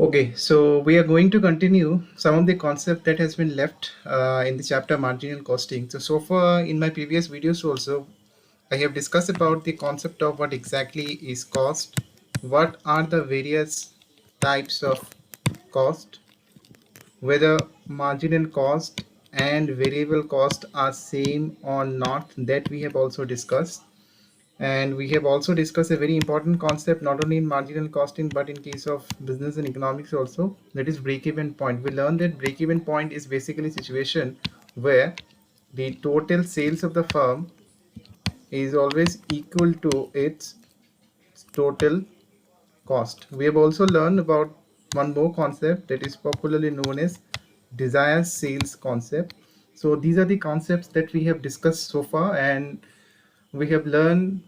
Okay, so we are going to continue some of the concept that has been left in the chapter marginal costing. So far in my previous videos also, I have discussed about the concept of what exactly is cost, what are the various types of cost, whether marginal cost and variable cost are same or not, that we have also discussed. And we have also discussed a very important concept not only in marginal costing but in case of business and economics also, that is break-even point. We learned that break-even point is basically a situation where the total sales of the firm is always equal to its total cost. We have also learned about one more concept that is popularly known as desired sales concept. So these are the concepts that we have discussed so far, and we have learned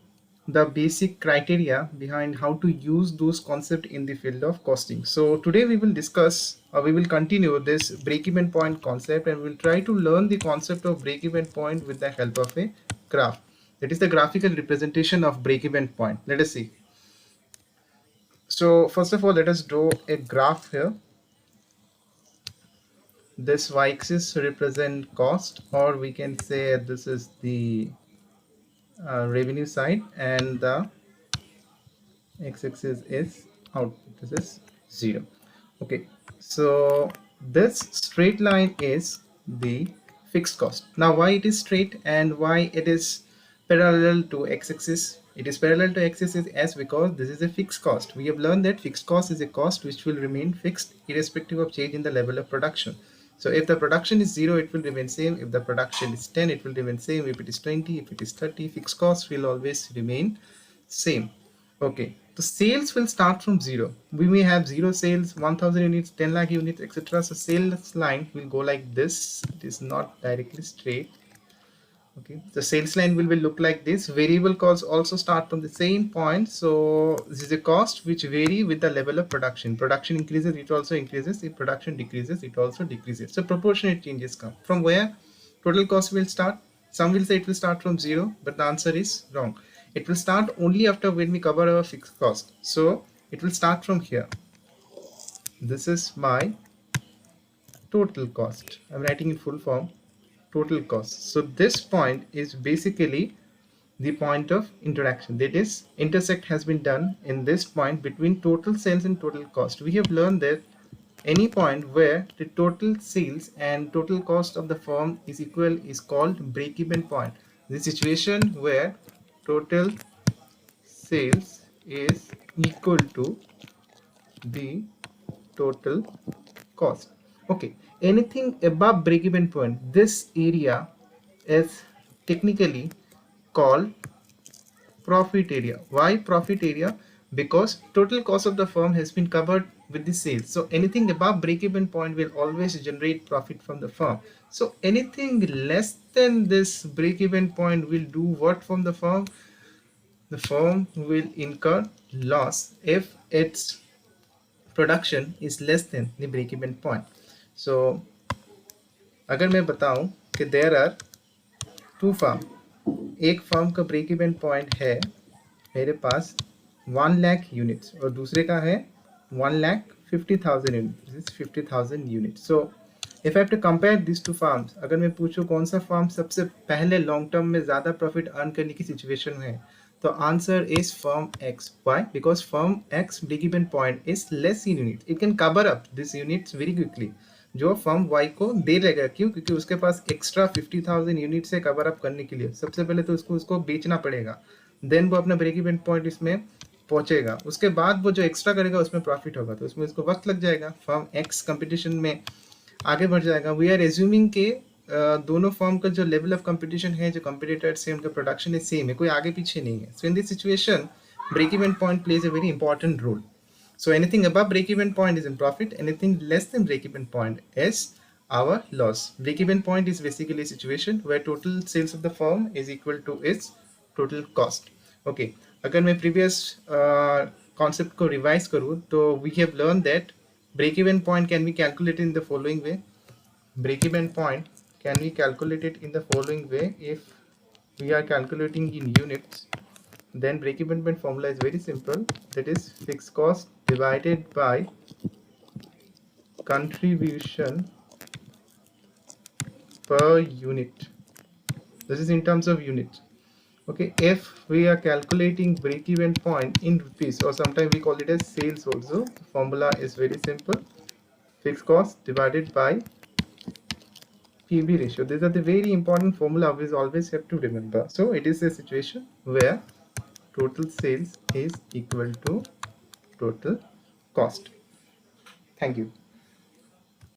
the basic criteria behind how to use those concepts in the field of costing. So today we will discuss or we will continue this break-even point concept, and we will try to learn the concept of break-even point with the help of a graph. That is the graphical representation of break-even point. Let us see. So first of all, let us draw a graph here. This y-axis represent cost, or we can say this is the revenue side, and the x-axis is output. This is 0. Okay, so this straight line is the fixed cost. Now why it is straight and why it is parallel to x-axis? It is parallel to x-axis as because this is a fixed cost. We have learned that fixed cost is a cost which will remain fixed irrespective of change in the level of production. So if the production is 0, it will remain same. If the production is 10, it will remain same. If it is 20, if it is 30, fixed cost will always remain same. Okay, the sales will start from 0. We may have 0 sales, 1000 units, 10 lakh units, etc. So sales line will go like this. It is not directly straight. Okay, the sales line will look like this. Variable costs also start from the same point. So this is a cost which vary with the level of production. Production increases, it also increases. If production decreases, it also decreases. So proportionate changes come. From where total cost will start? Some will say it will start from 0, but the answer is wrong. It will start only after when we cover our fixed cost. So it will start from here. This is my total cost. I'm writing in full form, total cost. So this point is basically the point of interaction, that is intersect has been done in this point between total sales and total cost. We have learned that any point where the total sales and total cost of the firm is equal is called break-even point. The situation where total sales is equal to the total cost. Okay, anything above break-even point, this area is technically called profit area. Why profit area? Because total cost of the firm has been covered with the sales. So anything above break-even point will always generate profit from the firm. So anything less than this break-even point will do what from the firm? The firm will incur loss if its production is less than the break-even point. So अगर मैं बताऊं कि there are two firm, एक firm का break even point है मेरे पास 1 lakh units और दूसरे का है 1,50,000 unit, 50,000 unit. So if I have to compare this two farms, अगर मैं पूछूं कौन सा फार्म सबसे पहले लॉन्ग टर्म में ज़्यादा प्रॉफिट अर्न करने की सिचुएशन में है, तो answer is firm X. Y? Because firm X break even point is less in unit, it can cover up this units very quickly, जो फर्म वाई को दे लेगा. क्यों? क्योंकि उसके पास एक्स्ट्रा 50,000 यूनिट से कवर अप करने के लिए सबसे पहले तो उसको बेचना पड़ेगा, देन वो अपना ब्रेक इवन पॉइंट इसमें पहुंचेगा, उसके बाद वो जो एक्स्ट्रा करेगा उसमें प्रॉफिट होगा, तो उसमें उसको वक्त लग जाएगा. फर्म एक्स कंपटीशन में आगे बढ़ जाएगा. वी आर एज्यूमिंग के दोनों फर्म का जो लेवल ऑफ कंपटीशन है, जो कंपटीटर्स है, उनका प्रोडक्शन है सेम है, कोई आगे पीछे नहीं है. So in this situation break even point plays a very important role. So anything above break-even point is in profit. Anything less than break-even point is our loss. Break-even point is basically a situation where total sales of the firm is equal to its total cost. Okay. अगर मैं previous concept को revise करूँ, तो we have learned that break-even point can be calculated in the following way. Break-even point can be calculated in the following way. If we are calculating in units, then break-even point formula is very simple. That is fixed cost divided by contribution per unit. This is in terms of unit. Okay, if we are calculating break-even point in rupees, or sometimes we call it as sales also, the formula is very simple: fixed cost divided by PB ratio. These are the very important formula we always have to remember. So it is a situation where total sales is equal to total cost. Thank you.